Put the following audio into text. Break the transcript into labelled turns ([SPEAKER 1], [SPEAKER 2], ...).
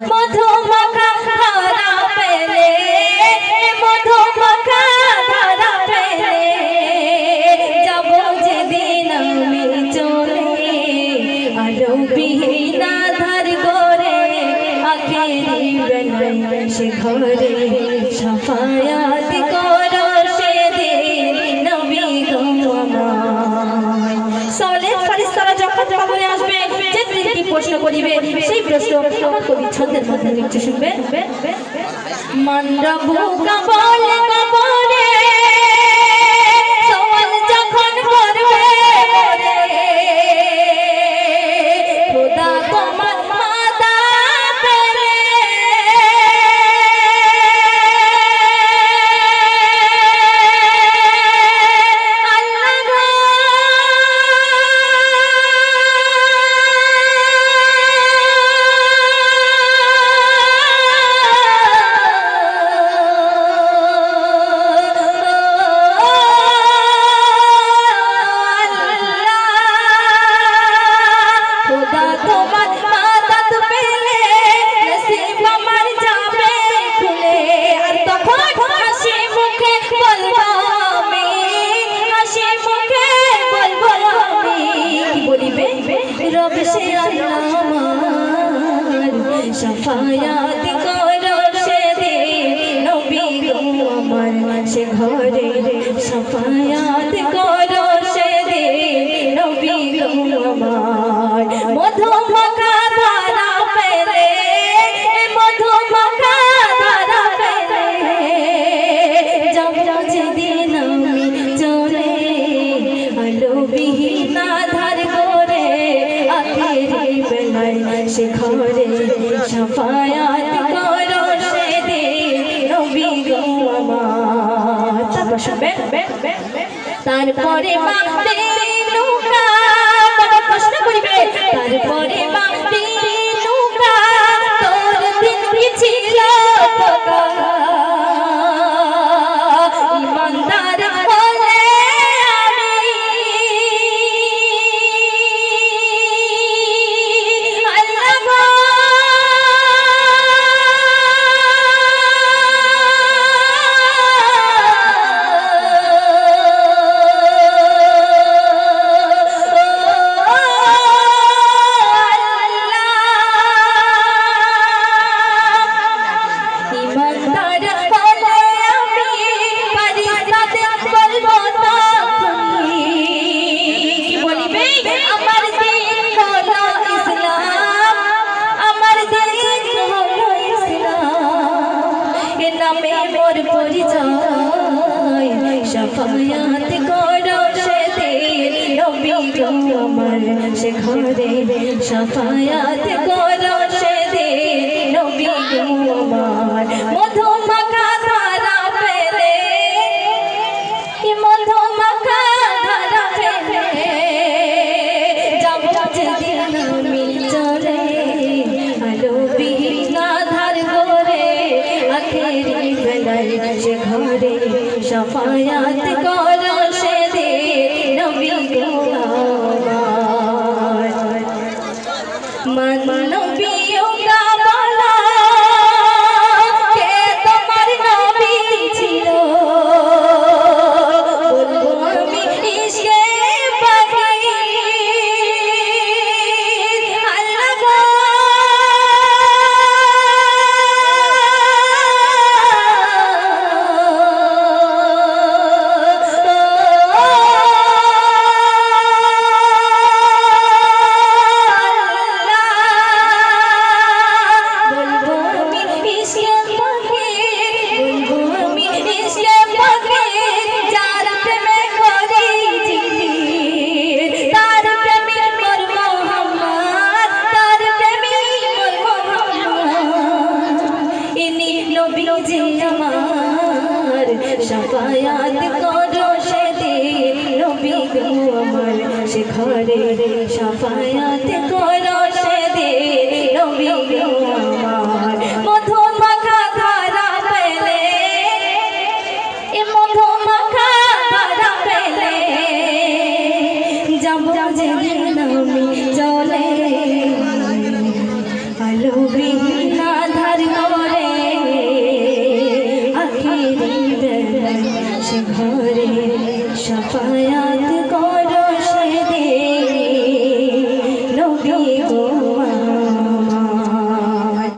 [SPEAKER 1] মধুমাখা ধারা পেলে, মধুমাখা ধারা পেলে, যাব যেদিন আমি চলে, আলো বিহীন আধার গরে, আখেরি বেলায় সে ঘরে সাফায়াত করো সেদিন নবী গো আমায়। সালেহ ফারিস্তারা যখন কবরে আসবে, যে তিনটি প্রশ্ন করিবে, সেই প্রশ্ন আমার কবি ছন্দের মধ্যে লিখতে শুনবে। মান রব্বুকা বলে কবরে সওয়াল যখন করবে, খোদা তোমার মাতা পেলে, রব সে আমার সাফায়াত করো সেদিন নবী গো আমার, সে ঘরে সাফায়াত করো সেদিন নবী গো আমার। মধুমাখা ধারা পেলে, মধুমাখা ধারা পেলে, যাব যেদিন আমি চলে, আলো বিহীন আধার গরে, আখেরি বেলায় সে ঘরে সাফায়াত করো সেদিন নবী গো আমার। তারপর শুনবেন, তারপরে মা নৌকা প্রশ্ন করিবে, তারপরে মা নৌকা তোর দিন কি ছিল ইমানদার বলে মোর পরিচয়, সাফায়াত করো সেদিন নবী গো আমার, সে ঘরে সাফায়াত করো সেদিন নবী গো আমার। মধুমাখা ধারা পেলে, মধুমাখা ধারা পেলে, যাব যেদিন আমি চলে, আলো বিহীন আধার গরে, আখেরি বেলায় সে ঘরে সাফায়াত করো সেদিন নবী গো আমার। মানবীয়তা বলা কে তোমার নবী ছিল, বলবো আমি ইশকে পাখি, আল্লাহ গো সাফায়াত করো সেদিন নবী গো আমার, সে ঘরে সাফায়াত করো সেদিন নবী গো আমার। মধুমাখা ধারা পেলে, মধুমাখা ধারা পেলে, যাব যেদিন আমি চলে, আলো বিহীন ঘরে সাফায়াত